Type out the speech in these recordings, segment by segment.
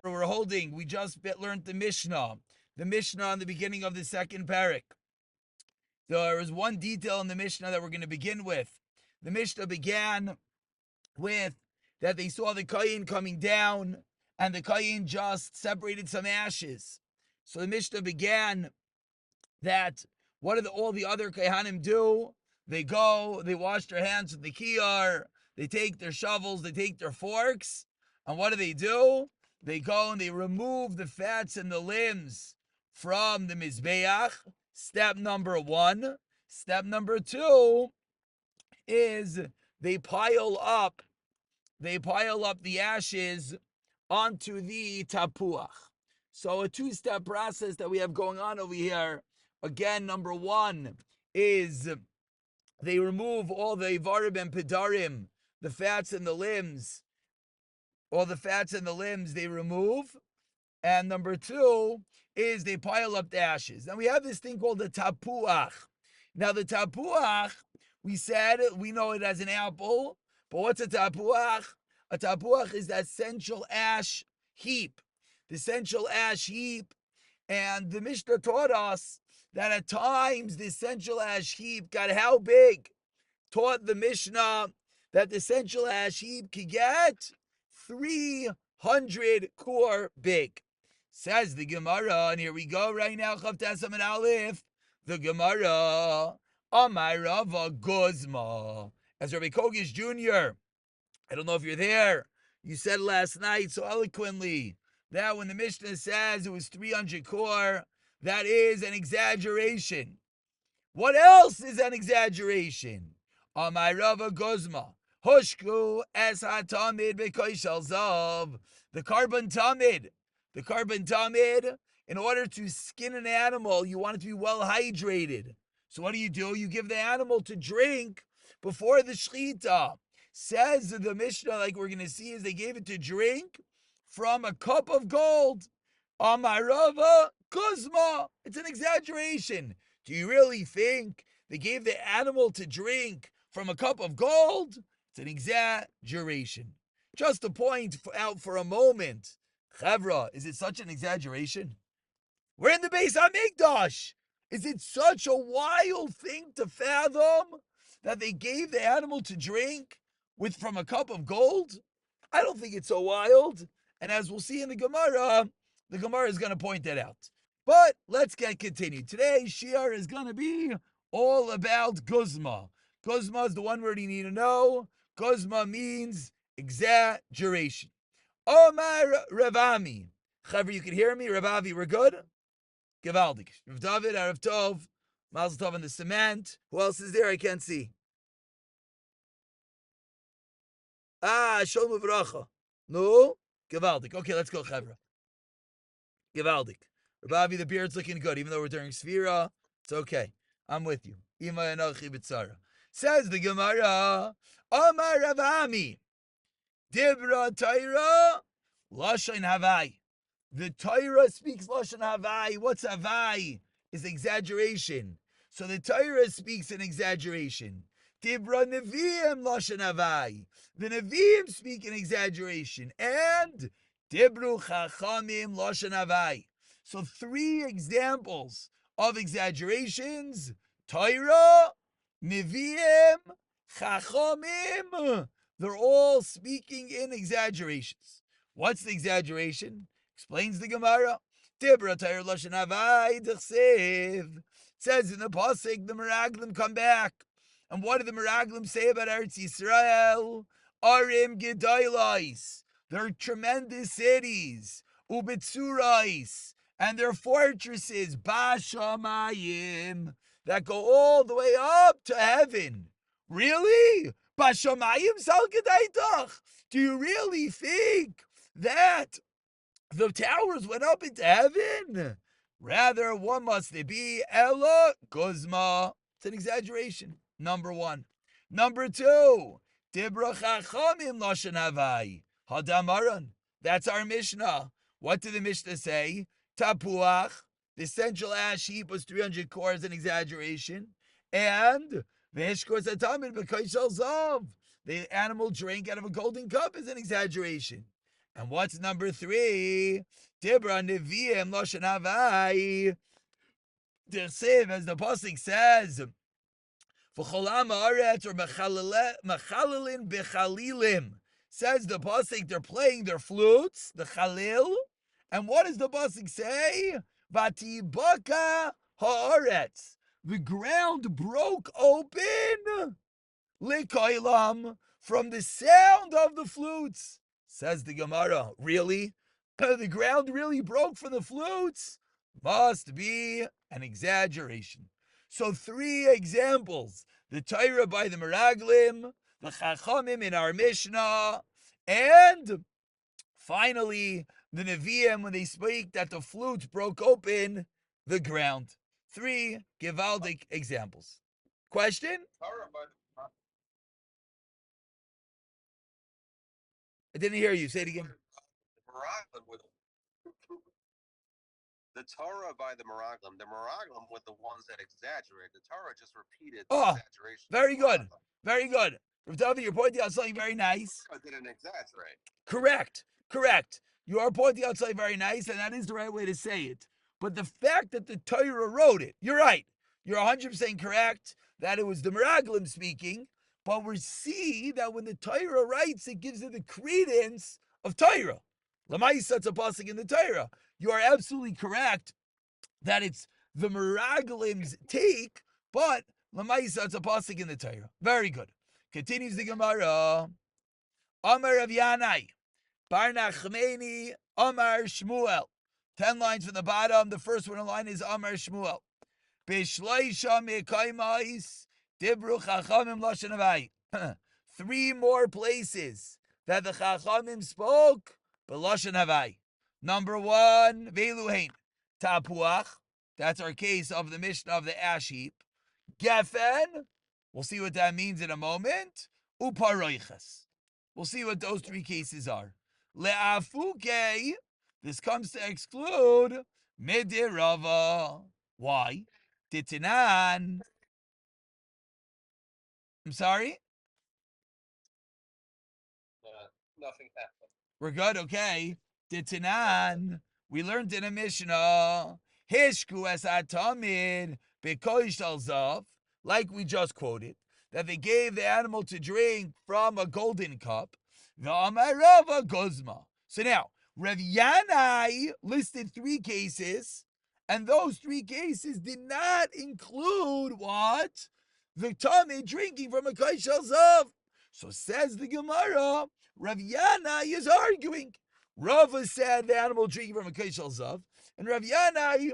we're holding. We just learned the Mishnah. The Mishnah in the beginning of the second parak. There is one detail in the Mishnah that we're going to begin with. The Mishnah began with that they saw the Kayin coming down, and the Kayin just separated some ashes. So the Mishnah began that what do all the other Kohanim do? They go, they wash their hands with the kiyar, they take their shovels, they take their forks, and what do? They go and they remove the fats and the limbs from the Mizbeach. Step number one. Step number two is they pile up the ashes onto the tapuach. So a two-step process that we have going on over here. Again, number one is they remove all the ivarim and pedarim, the fats and the limbs. All the fats and the limbs they remove. And number two is they pile up the ashes. Now we have this thing called the tapuach. Now the tapuach, we said we know it as an apple, but what's a tapuach? A tapuach is that central ash heap. The central ash heap. And the Mishnah taught us that at times the central ash heap got how big? Taught the Mishnah that the central ash heap could get 300 core big. Says the Gemara, and here we go right now, Chav Tesam and Aleph. The Gemara, Amar Rava Guzma. As Rabbi Kogish Jr., I don't know if you're there, you said last night so eloquently that when the Mishnah says it was 300 core, that is an exaggeration. What else is an exaggeration? Amar Rava Guzma. Hushku es ha-tamid b'koishal zav. The carbon tamid. The carbon tamid, in order to skin an animal, you want it to be well hydrated. So what do? You give the animal to drink before the shechita. Says the Mishnah, like we're going to see, is they gave it to drink from a cup of gold. Amar Rava Guzma. It's an exaggeration. Do you really think they gave the animal to drink from a cup of gold? It's an exaggeration. Just to point out for a moment, Chevra, is it such an exaggeration? We're in the Beis Hamikdash. Is it such a wild thing to fathom that they gave the animal to drink from a cup of gold? I don't think it's so wild. And as we'll see in the Gemara is going to point that out. But let's get continued. Today's shiur is going to be all about guzma. Guzma is the one word you need to know. Guzma means exaggeration. Omar Ravami. Chaver, you can hear me? Ravavi, we're good? Givaldik. Rav David, Arav Tov. Mazel Tov in the cement. Who else is there? I can't see. Shalom Uvracha. No? Givaldik. Okay, let's go, Chaver. Givaldik. Ravavi, the beard's looking good, even though we're during Sfira. It's okay. I'm with you. Ima enochi b'tzara. Says the Gemara, Omar Ravami, Dibra Taira, Lashon Havai. The Torah speaks Lashon Havai. What's Havai? Is exaggeration. So the Torah speaks an exaggeration. Dibra Nevi'im Lashon Havai. The Nevi'im speak an exaggeration. And Dibru Chachamim Lashon Havai. So three examples of exaggerations: Torah, Nevi'im, Chachamim. They're all speaking in exaggerations. What's the exaggeration? Explains the Gemara. Dibra Torah Lashon Havai D'chsev. Says in the pasuk, the Meraglim come back. And what do the Meraglim say about Eretz Yisrael? Arim Gedaylais. They're tremendous cities. Ubitsurais. And their fortresses, Bashamayim, that go all the way up to heaven. Really? Bashamayim Salkedaitach? Do you really think that the towers went up into heaven? Rather, what must it be? Ella Guzma. It's an exaggeration. Number one. Number two, Dibra Chachamim Lashon Havai. Hadamaran. That's our Mishnah. What did the Mishnah say? Tapuach, the central ash heap was 300 cores, an exaggeration. And Veshkos Tamid B'Kaishal Zav, the animal drank out of a golden cup, is an exaggeration. And what's number 3? Dibra Nevi'im Loshen Havai. The Siv, as the Pasuk says, V'cholam haaretz or mechalelin b'chalilim. Says the pasuk, they're playing their flutes, the chalil. And what does the pasuk say? Vatibaka haaretz. The ground broke open. Likoilam, from the sound of the flutes. Says the Gemara, really? The ground really broke from the flutes? Must be an exaggeration. So 3 examples. The Torah by the Meraglim, the Chachamim in our Mishnah, and finally the Nevi'im when they speak that the flutes broke open the ground. 3 Givaldic examples. Question? I didn't hear you. Say it again. The Torah by the Meraglim were the ones that exaggerate. The Torah just repeated the exaggeration. Very good. Very good. Rav David, you're pointing out something very nice. The Torah didn't exaggerate. Correct. You are pointing out something very nice, and that is the right way to say it. But the fact that the Torah wrote it, you're right. You're 100% correct that it was the Meraglim speaking, but we see that when the Torah writes, it gives it the credence of Torah. Lamaisa, it's a pasuk in the Torah. You are absolutely correct that it's the Meraglim's take, but Lamaisa, it's a pasuk in the Torah. Very good. Continues the Gemara. Amar Rav Yanai, Bar Nachmeni, Amar Shmuel. 10 lines from the bottom. The first one in line is Amar Shmuel. Bishleisha mekaimais dibru chachamim lashon havai. 3 more places that the chachamim spoke b'lashon havai. Number 1, veluhein tapuach. That's our case of the Mishnah of the ash heap. Gefen. We'll see what that means in a moment. Uparoiches. We'll see what those 3 cases are. Le'afuke. This comes to exclude midirava. Why? Titinan. I'm sorry? Nothing happened. We're good, okay. Titinan. We learned in a Mishnah. Hishku es Tamid bekoish zav, like we just quoted, that they gave the animal to drink from a golden cup. The Amarava Gozma. So now, Rav Yanai listed 3 cases, and those 3 cases did not include what? The Tamid drinking from a Kaishal Zav. So says the Gemara, Rav Yanai is arguing. Rava said the animal drinking from a Kaishal Zav, and Rav Yanai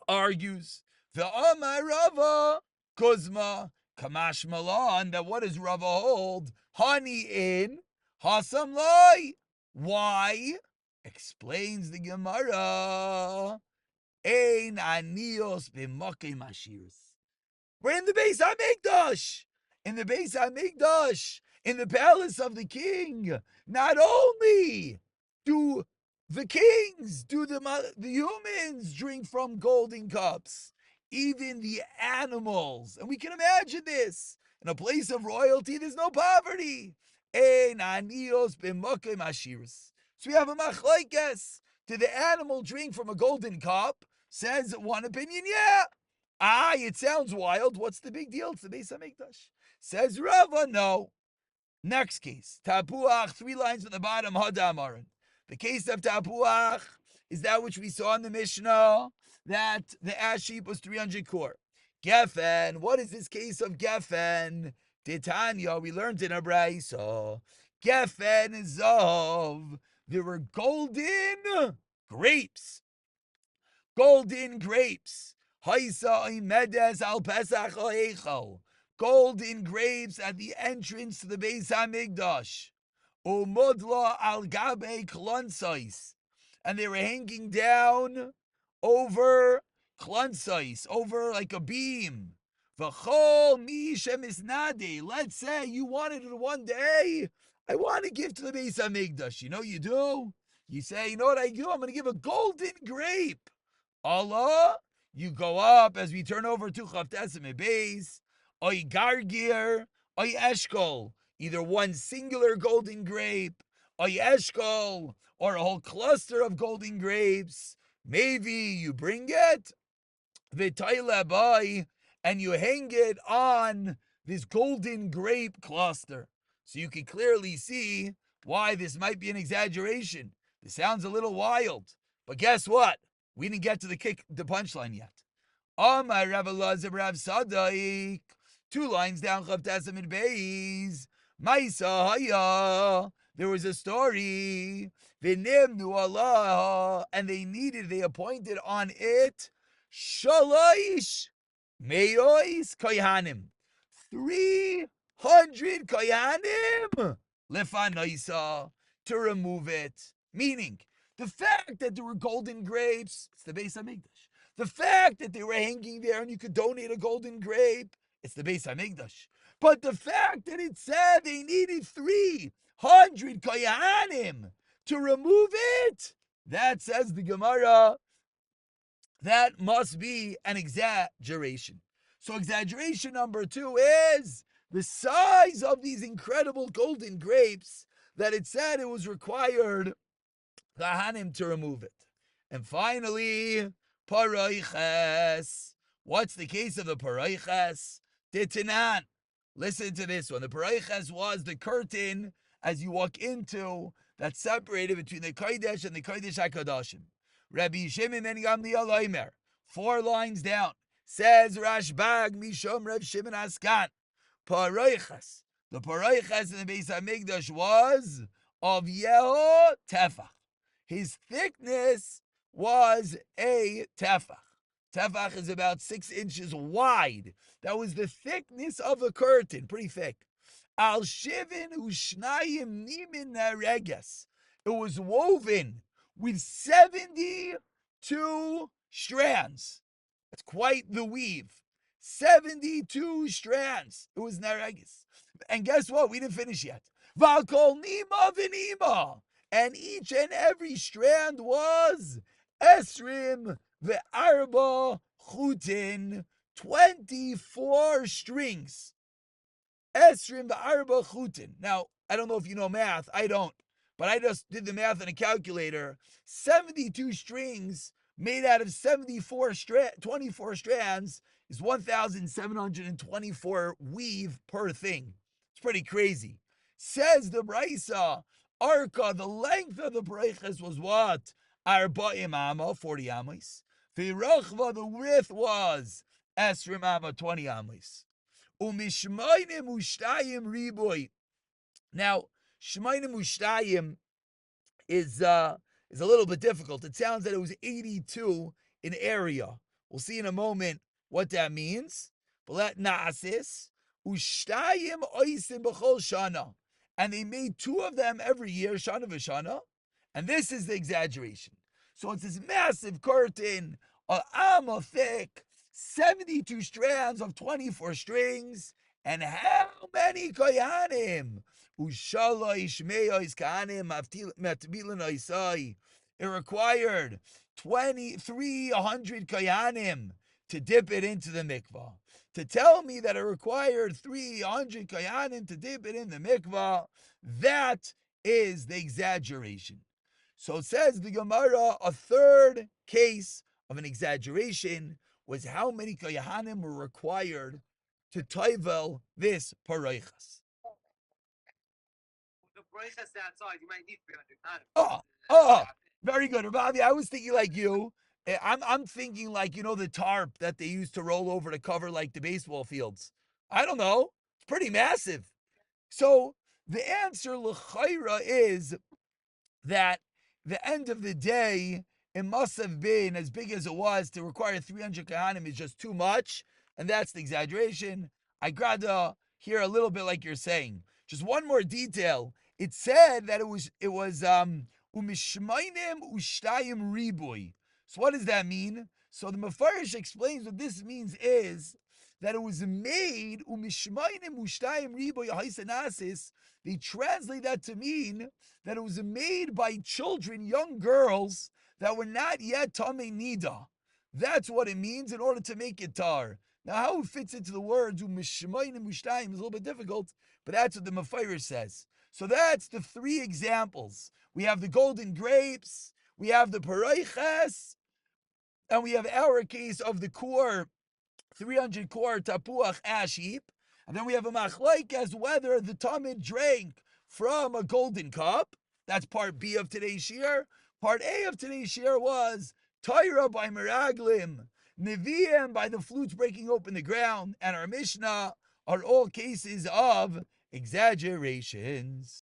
argues the Amar Rava Kuzma Kamash Malan, that what does Rava hold? Honey in, Hasam Lai. Why? Explains the Gemara. Ein anios b'makei mashiris. We're in the Beis HaMikdash. In the Beis HaMikdash, in the palace of the king. Not only do the kings, do the humans drink from golden cups, even the animals. And we can imagine this. In a place of royalty, there's no poverty. Ein anios b'makei mashiris. So we have a machlekes. Did the animal drink from a golden cup? Says one opinion, yeah. It sounds wild. What's the big deal? It's the Beis HaMikdash. Says Rava, no. Next case, Tapuach, 3 lines from the bottom, Hadamaran. The case of Tapuach is that which we saw in the Mishnah, that the ash heap was 300 kor. Gefen, what is this case of Gefen? Titania, we learned in a brayso. Gefen is of, there were golden grapes. Golden grapes. Haisa imedes al pesach ha'echal. Golden grapes at the entrance to the Beis HaMikdash. Umudla al gabe klansais. And they were hanging down over klansais, over like a beam. V'chol mi shemisnadi. Let's say you wanted it one day. I want to give to the Beis HaMikdash. You know you do? You say, you know what I do? I'm going to give a golden grape. Allah, you go up as we turn over to Chavtesim Beis, Oy Gargir, Oy Eshkol, either one singular golden grape, a eshkol, or a whole cluster of golden grapes, maybe you bring it, v'tayla and you hang it on this golden grape cluster. So you can clearly see why this might be an exaggeration. This sounds a little wild, but guess what? We didn't get to the punchline yet. Amar Rav Elazar Rav Sadaik. 2 lines down, Chav Tasamid Beis. Maisa Haya. There was a story. V'nimnu Allah, and they appointed on it Shalosh Meois Koyanim. 300 Koyanim Lefanaisa to remove it. Meaning, the fact that there were golden grapes, it's the Beis Hamikdash. The fact that they were hanging there and you could donate a golden grape, it's the Beis Hamikdash. But the fact that it said they needed 300 Koyanim to remove it, that says the Gemara, that must be an exaggeration. So exaggeration number 2 is the size of these incredible golden grapes, that it said it was required the Hanim to remove it. And finally, Paraiches. What's the case of the Paraiches? Titanan. Listen to this one. The Paraiches was the curtain as you walk into that separated between the Kodesh and the Kodesh HaKadoshim. Rabbi Shimon ben Gamliel Omer, 4 lines down, says Rashbag Mishom Rav Shimon Askan. Paraiches. The Paraiches in the Beis HaMikdash was of Yeho Tefach. His thickness was a tefach. Tefach is about 6 inches wide. That was the thickness of the curtain, pretty thick. Al shivin ushnayim nimin nareges. It was woven with 72 strands. That's quite the weave. 72 strands. It was nareges. And guess what? We didn't finish yet. Valkol nima v'nima. And each and every strand was Esrim ve'arba chutin, 24 strings. Esrim ve'arba chutin. Now, I don't know if you know math. I don't. But I just did the math on a calculator. 72 strings made out of 24 strands is 1,724 weave per thing. It's pretty crazy. Says the Brisa, Arka, the length of the Paraiches was what? Arba'im Amma, 40 Amos. V'rachva, the width was Esrim Amma, 20 Amos. Umishmainim Ushtayim Riboy. Now, Shmainim Ushtayim is a little bit difficult. It sounds that it was 82 in area. We'll see in a moment what that means. But let Na'asis, Ushtayim Oisim B'chol Shana. And they made 2 of them every year, Shana v'Shana. And this is the exaggeration. So it's this massive curtain, an amma thick, 72 strands of 24 strings. And how many koyanim? Ushalosh me'os koyanim matbilin oisai. It required 300 koyanim to dip it into the mikvah. To tell me that it required 300 koyanim to dip it in the mikvah, that is the exaggeration. So it says the Gemara, a third case of an exaggeration was how many koyanim were required to toivel this paraichas. The paraichas that size, you might need 300 Very good, Ravi. I was thinking like you. I'm thinking like, the tarp that they used to roll over to cover like the baseball fields. I don't know. It's pretty massive. So the answer l'chayra is that the end of the day, it must have been as big as it was. To require 300 kahanim is just too much, and that's the exaggeration. I gotta hear a little bit like you're saying. Just one more detail. It said that it was umishmainim ushtayim riboy. So what does that mean? So the Mefarish explains what this means is that it was made umishmainim ushtayim riboy haisanasis. They translate that to mean that it was made by children, young girls that were not yet tamei nida. That's what it means in order to make it tar. Now, how it fits into the words umishmainim ushtayim is a little bit difficult, but that's what the Mefarish says. So that's the three examples. We have the golden grapes, we have the paroiches, and we have our case of the core 300 core tapuach ash heap. And then we have a machlaikas whether the Tamid drank from a golden cup. That's part B of today's shir. Part A of today's shir was Torah by Meraglim, Nevi'im by the flutes breaking open the ground, and our Mishnah are all cases of exaggerations.